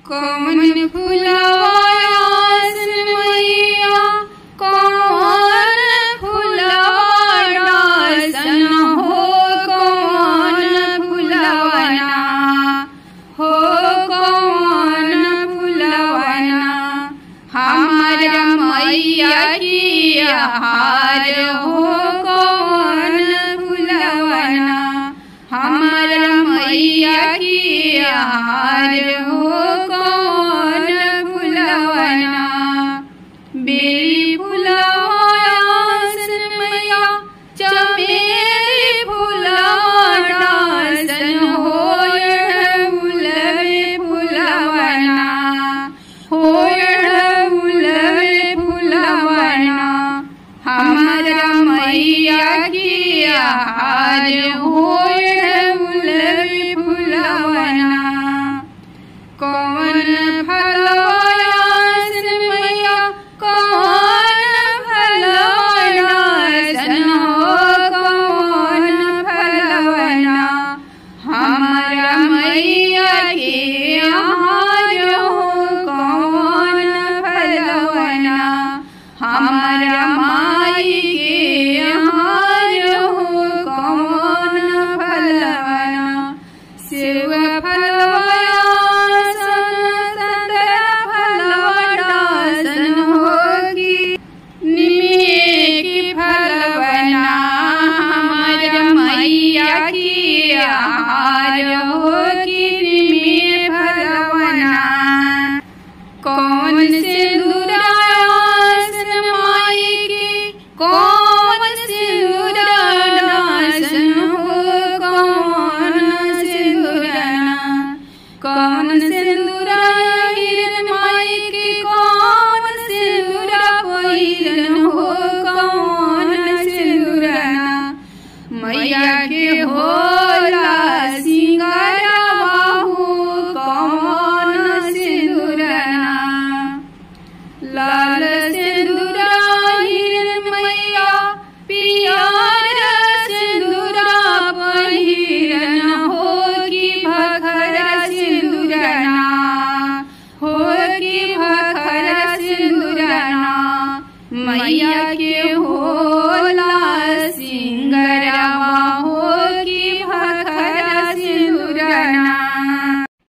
कौन फुलवायास मैया कौन फुलवायासन हो कौन फुलवना हो कौन फुलवना हमार मैया की हार हो कौन फुलवना हमार मैया की हार हो कौन फुलवना बेली फुलवायास मैया चमेली फुलवायासन होयढ़उलवे फुलवना होयढ़उलवे फुलवना हमार मैया की हार होयढ़उलवे फुलवना कौन